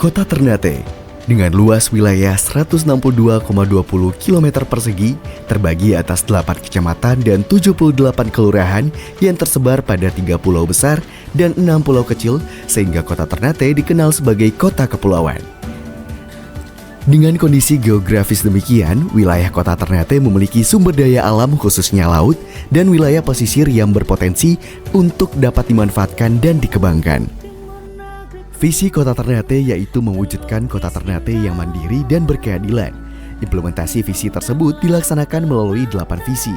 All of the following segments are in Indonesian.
Kota Ternate dengan luas wilayah 162,20 km persegi terbagi atas 8 kecamatan dan 78 kelurahan yang tersebar pada 3 pulau besar dan 6 pulau kecil sehingga Kota Ternate dikenal sebagai kota kepulauan. Dengan kondisi geografis demikian, wilayah Kota Ternate memiliki sumber daya alam khususnya laut dan wilayah pesisir yang berpotensi untuk dapat dimanfaatkan dan dikembangkan. Visi Kota Ternate yaitu mewujudkan Kota Ternate yang mandiri dan berkeadilan. Implementasi visi tersebut dilaksanakan melalui 8 visi.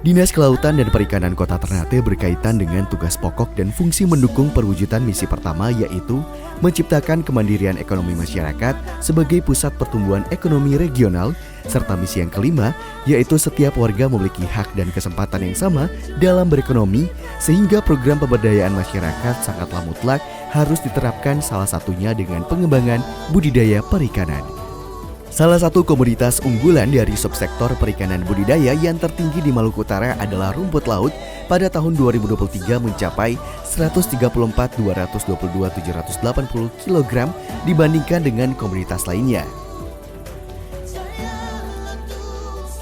Dinas Kelautan dan Perikanan Kota Ternate berkaitan dengan tugas pokok dan fungsi mendukung perwujudan misi pertama yaitu menciptakan kemandirian ekonomi masyarakat sebagai pusat pertumbuhan ekonomi regional, serta misi yang kelima yaitu setiap warga memiliki hak dan kesempatan yang sama dalam berekonomi sehingga program pemberdayaan masyarakat sangatlah mutlak harus diterapkan, salah satunya dengan pengembangan budidaya perikanan. Salah satu komoditas unggulan dari subsektor perikanan budidaya yang tertinggi di Maluku Utara adalah rumput laut pada tahun 2023 mencapai 134.222.780 kg dibandingkan dengan komoditas lainnya.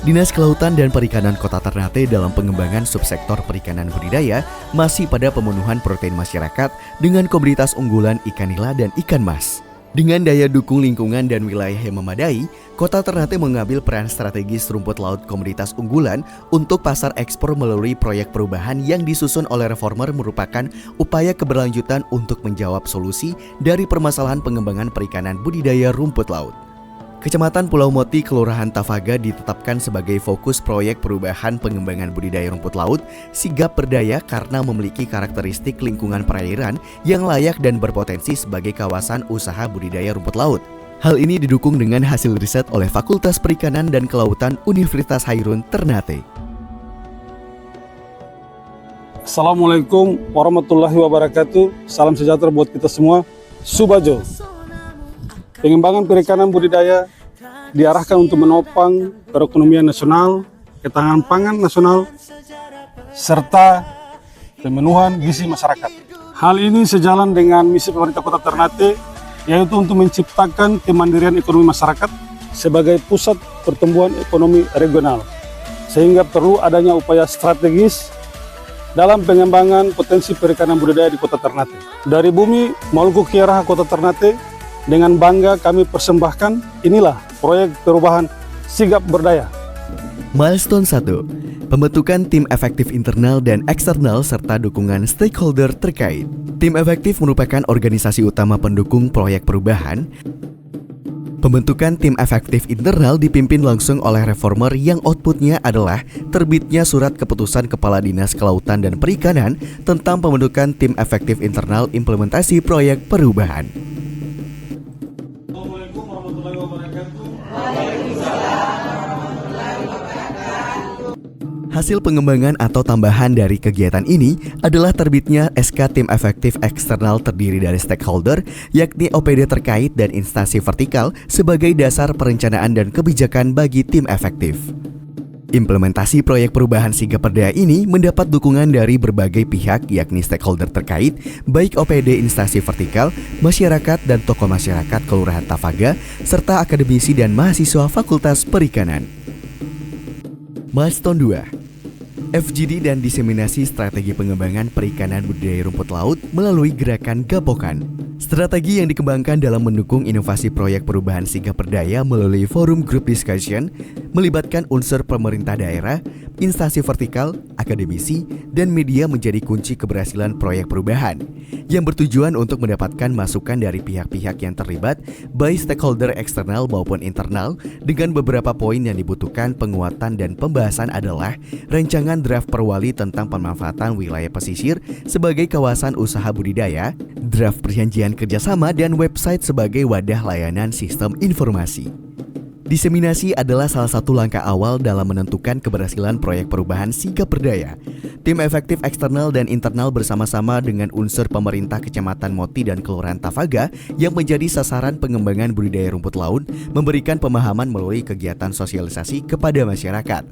Dinas Kelautan dan Perikanan Kota Ternate dalam pengembangan subsektor perikanan budidaya masih pada pemenuhan protein masyarakat dengan komoditas unggulan ikan nila dan ikan mas. Dengan daya dukung lingkungan dan wilayah yang memadai, Kota Ternate mengambil peran strategis rumput laut komoditas unggulan untuk pasar ekspor melalui proyek perubahan yang disusun oleh reformer merupakan upaya keberlanjutan untuk menjawab solusi dari permasalahan pengembangan perikanan budidaya rumput laut. Kecamatan Pulau Moti, Kelurahan Tafaga ditetapkan sebagai fokus proyek perubahan pengembangan budidaya rumput laut sigap berdaya karena memiliki karakteristik lingkungan perairan yang layak dan berpotensi sebagai kawasan usaha budidaya rumput laut. Hal ini didukung dengan hasil riset oleh Fakultas Perikanan dan Kelautan Universitas Hairun, Ternate. Assalamualaikum warahmatullahi wabarakatuh. Salam sejahtera buat kita semua. Subajo. Pengembangan perikanan budidaya diarahkan untuk menopang perekonomian nasional, ketahanan pangan nasional, serta pemenuhan gizi masyarakat. Hal ini sejalan dengan misi pemerintah Kota Ternate, yaitu untuk menciptakan kemandirian ekonomi masyarakat sebagai pusat pertumbuhan ekonomi regional, sehingga perlu adanya upaya strategis dalam pengembangan potensi perikanan budidaya di Kota Ternate. Dari bumi Maluku Kiara Kota Ternate, dengan bangga kami persembahkan inilah proyek perubahan sigap berdaya. Milestone 1. Pembentukan tim efektif internal dan eksternal serta dukungan stakeholder terkait. Tim efektif merupakan organisasi utama pendukung proyek perubahan. Pembentukan tim efektif internal dipimpin langsung oleh reformer yang outputnya adalah terbitnya surat keputusan Kepala Dinas Kelautan dan Perikanan tentang pembentukan tim efektif internal implementasi proyek perubahan. Hasil pengembangan atau tambahan dari kegiatan ini adalah terbitnya SK Tim Efektif Eksternal terdiri dari stakeholder, yakni OPD terkait dan instansi vertikal sebagai dasar perencanaan dan kebijakan bagi tim efektif. Implementasi proyek perubahan sigap berdaya ini mendapat dukungan dari berbagai pihak yakni stakeholder terkait, baik OPD instansi vertikal, masyarakat dan tokoh masyarakat Kelurahan Tafaga, serta akademisi dan mahasiswa Fakultas Perikanan. Milestone 2. FGD dan diseminasi strategi pengembangan perikanan budidaya rumput laut melalui gerakan Gapokan. Strategi yang dikembangkan dalam mendukung inovasi proyek perubahan sigap berdaya melalui forum group discussion melibatkan unsur pemerintah daerah, instansi vertikal, akademisi, dan media menjadi kunci keberhasilan proyek perubahan yang bertujuan untuk mendapatkan masukan dari pihak-pihak yang terlibat, baik stakeholder eksternal maupun internal. Dengan beberapa poin yang dibutuhkan penguatan dan pembahasan adalah rancangan draft perwali tentang pemanfaatan wilayah pesisir sebagai kawasan usaha budidaya, draft perjanjian kerjasama, dan website sebagai wadah layanan sistem informasi. Diseminasi adalah salah satu langkah awal dalam menentukan keberhasilan proyek perubahan sigap berdaya. Tim efektif eksternal dan internal bersama-sama dengan unsur pemerintah Kecamatan Moti dan Kelurahan Tafaga yang menjadi sasaran pengembangan budidaya rumput laut memberikan pemahaman melalui kegiatan sosialisasi kepada masyarakat.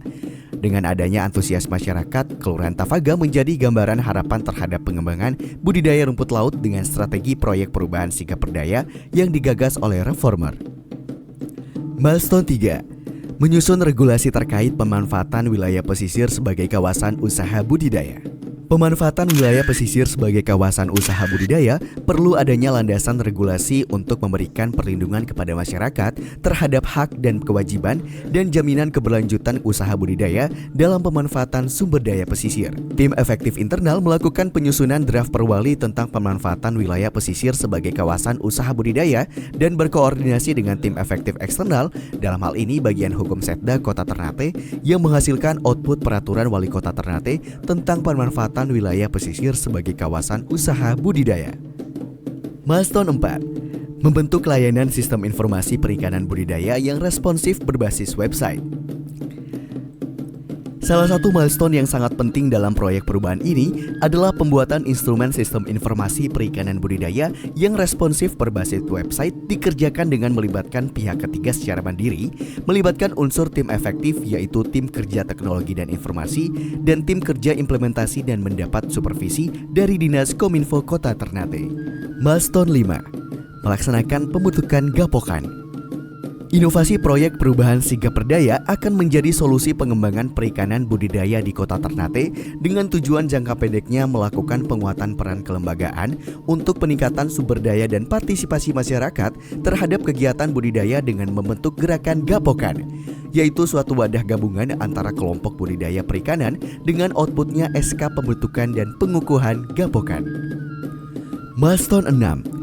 Dengan adanya antusias masyarakat, Kelurahan Tafaga menjadi gambaran harapan terhadap pengembangan budidaya rumput laut dengan strategi proyek perubahan sigap berdaya yang digagas oleh reformer. Milestone 3. Menyusun regulasi terkait pemanfaatan wilayah pesisir sebagai kawasan usaha budidaya. Pemanfaatan wilayah pesisir sebagai kawasan usaha budidaya perlu adanya landasan regulasi untuk memberikan perlindungan kepada masyarakat terhadap hak dan kewajiban dan jaminan keberlanjutan usaha budidaya dalam pemanfaatan sumber daya pesisir. Tim efektif internal melakukan penyusunan draft perwali tentang pemanfaatan wilayah pesisir sebagai kawasan usaha budidaya dan berkoordinasi dengan tim efektif eksternal, dalam hal ini bagian hukum Setda Kota Ternate yang menghasilkan output peraturan Wali Kota Ternate tentang pemanfaatan wilayah pesisir sebagai kawasan usaha budidaya. Milestone 4. Membentuk layanan sistem informasi perikanan budidaya yang responsif berbasis website. Salah satu milestone yang sangat penting dalam proyek perubahan ini adalah pembuatan instrumen sistem informasi perikanan budidaya yang responsif berbasis website dikerjakan dengan melibatkan pihak ketiga secara mandiri, melibatkan unsur tim efektif yaitu tim kerja teknologi dan informasi, dan tim kerja implementasi dan mendapat supervisi dari Dinas Kominfo Kota Ternate. Milestone 5. Melaksanakan pembentukan gapokan. Inovasi proyek perubahan sigap berdaya akan menjadi solusi pengembangan perikanan budidaya di Kota Ternate dengan tujuan jangka pendeknya melakukan penguatan peran kelembagaan untuk peningkatan sumber daya dan partisipasi masyarakat terhadap kegiatan budidaya dengan membentuk gerakan gapokan, yaitu suatu wadah gabungan antara kelompok budidaya perikanan dengan outputnya SK pembentukan dan pengukuhan gapokan. Milestone 6.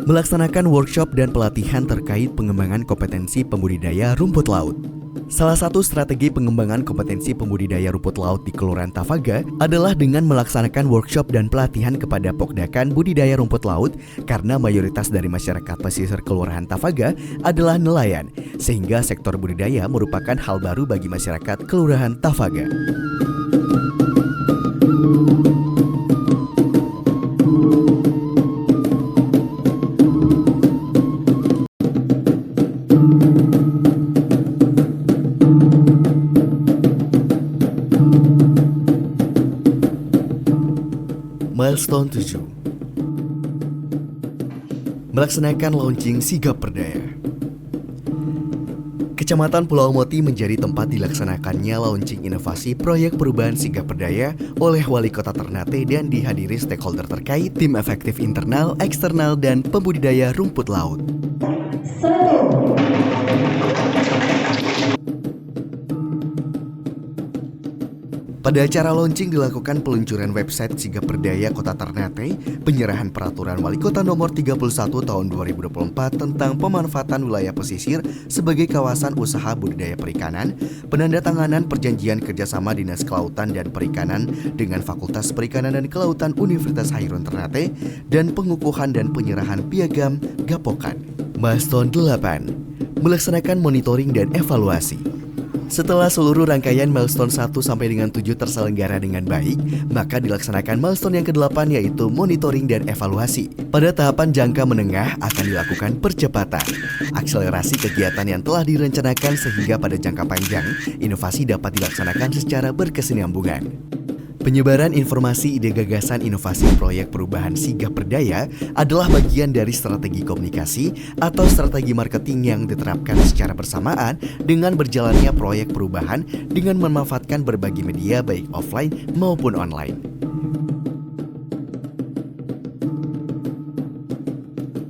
Melaksanakan workshop dan pelatihan terkait pengembangan kompetensi pembudidaya rumput laut. Salah satu strategi pengembangan kompetensi pembudidaya rumput laut di Kelurahan Tafaga adalah dengan melaksanakan workshop dan pelatihan kepada Pokdakan budidaya rumput laut karena mayoritas dari masyarakat pesisir Kelurahan Tafaga adalah nelayan, sehingga sektor budidaya merupakan hal baru bagi masyarakat Kelurahan Tafaga. Milestone 7. Melaksanakan launching sigap berdaya. Kecamatan Pulau Moti menjadi tempat dilaksanakannya launching inovasi proyek perubahan sigap berdaya oleh Wali Kota Ternate dan dihadiri stakeholder terkait, tim efektif internal, eksternal, dan pembudidaya rumput laut. Pada acara launching dilakukan peluncuran website Sigap Berdaya Kota Ternate, penyerahan peraturan Wali Kota nomor 31 tahun 2024 tentang pemanfaatan wilayah pesisir sebagai kawasan usaha budidaya perikanan, penandatanganan perjanjian kerjasama Dinas Kelautan dan Perikanan dengan Fakultas Perikanan dan Kelautan Universitas Hairun Ternate, dan pengukuhan dan penyerahan piagam gapokan. Milestone 8. Melaksanakan monitoring dan evaluasi. Setelah seluruh rangkaian milestone 1 sampai dengan 7 terselenggara dengan baik, maka dilaksanakan milestone yang ke-8 yaitu monitoring dan evaluasi. Pada tahapan jangka menengah akan dilakukan percepatan, akselerasi kegiatan yang telah direncanakan sehingga pada jangka panjang, inovasi dapat dilaksanakan secara berkesinambungan. Penyebaran informasi ide gagasan inovasi proyek perubahan sigap berdaya adalah bagian dari strategi komunikasi atau strategi marketing yang diterapkan secara bersamaan dengan berjalannya proyek perubahan dengan memanfaatkan berbagai media baik offline maupun online.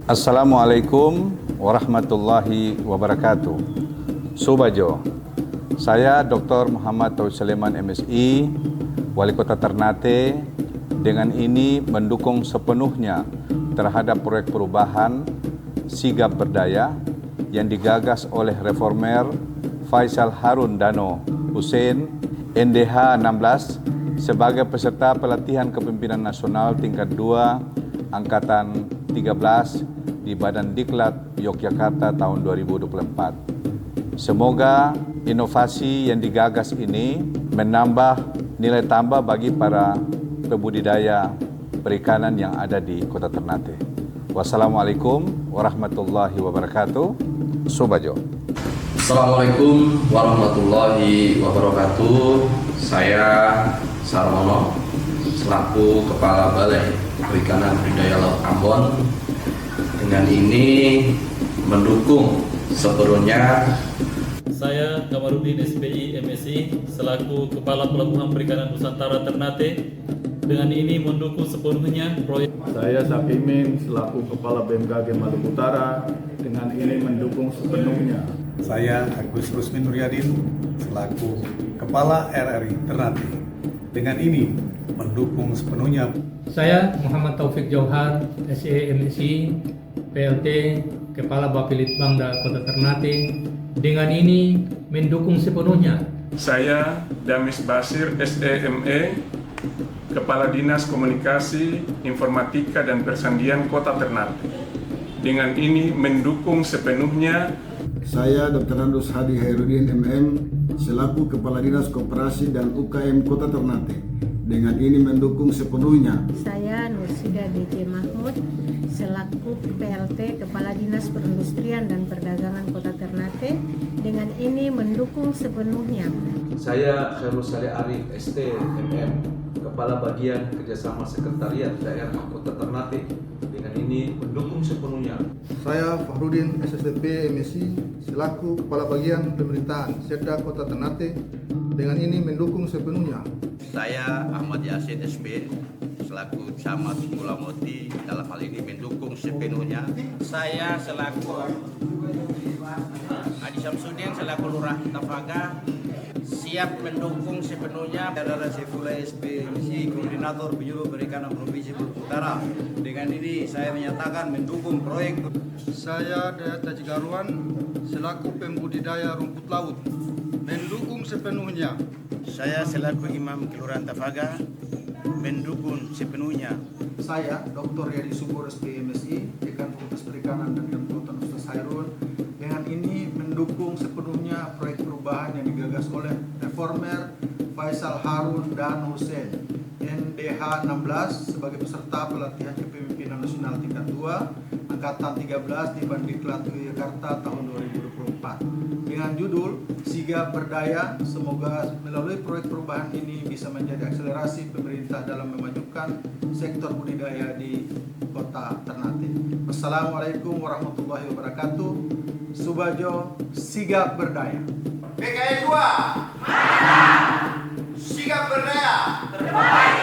Assalamualaikum warahmatullahi wabarakatuh. Subajo, saya Dr. Muhammad Tauhid Sulaiman MSI, Wali Kota Ternate, dengan ini mendukung sepenuhnya terhadap proyek perubahan sigap berdaya yang digagas oleh reformer Faisal Harun Dano Hussein, NDH 16, sebagai peserta pelatihan kepemimpinan nasional tingkat 2 Angkatan 13 di Badan Diklat Yogyakarta tahun 2024. Semoga inovasi yang digagas ini menambah nilai tambah bagi para pembudidaya perikanan yang ada di Kota Ternate. Wassalamualaikum warahmatullahi wabarakatuh. Subajo. Assalamualaikum warahmatullahi wabarakatuh. Saya Sarmono selaku Kepala Balai Perikanan Budidaya Laut Ambon dengan ini mendukung sepenuhnya. Saya Kamarudin SPI MSI selaku Kepala Pelabuhan Perikanan Nusantara Ternate dengan ini mendukung sepenuhnya proyek. Saya Sapimin selaku Kepala BMKG Maluku Utara dengan ini mendukung sepenuhnya. Saya Agus Rusmin Nuryadin selaku Kepala RRI Ternate dengan ini mendukung sepenuhnya. Saya Muhammad Taufik Jauhar, SEMSI, PLT, Kepala Bapilit Bangda Kota Ternate dengan ini mendukung sepenuhnya. Saya Damis Basir, SEME, Kepala Dinas Komunikasi, Informatika dan Persandian Kota Ternate. Dengan ini mendukung sepenuhnya. Saya Dr. Andus Hadi Hairudin MM selaku Kepala Dinas Koperasi dan UKM Kota Ternate. Dengan ini mendukung sepenuhnya. Saya Nursida DJ Mahmud selaku PLT Kepala Dinas Perindustrian dan Perdagangan Kota Ternate. Dengan ini mendukung sepenuhnya. Saya Khairul Saleh Arif ST MM Kepala Bagian Kerjasama Sekretariat Daerah Kota Ternate. Dengan ini mendukung sepenuhnya. Saya Fahrudin SSDP MSI selaku Kepala Bagian Pemerintahan Setda Kota Ternate. Dengan ini mendukung sepenuhnya. Saya Ahmad Yasin SB selaku Camat Mulamoti dalam hal ini mendukung sepenuhnya. Saya selaku Adi Samsudin selaku Lurah Tafaga siap mendukung sepenuhnya. Saudara Saifullah SPMC Koordinator Penyuluh Perikanan Provinsi Maluku Utara. Dengan ini saya menyatakan mendukung proyek. Saya Dayat Cigaruan selaku Pembudidaya Rumput Laut mendukung sepenuhnya. Saya selaku Imam Kelurahan Tafaga mendukung sepenuhnya. Saya Dr. Yadi Subur SPMSI Dekan Fakultas Perikanan dan Kelautan Ustaz Hairun dengan ini mendukung sepenuhnya proyek perubahan yang digagas oleh reformer Faisal Harun dan Hussein NDH 16 sebagai peserta pelatihan kepemimpinan nasional tingkat 2 angkatan 13 di Bandiklat Yogyakarta tahun 2024 dengan judul Sigap Berdaya. Semoga melalui proyek perubahan ini bisa menjadi akselerasi pemerintah dalam memajukan sektor budidaya di Kota Ternate. Wassalamualaikum warahmatullahi wabarakatuh. Subajo, sigap berdaya. PKN 2 sigap berdaya. Terbaik.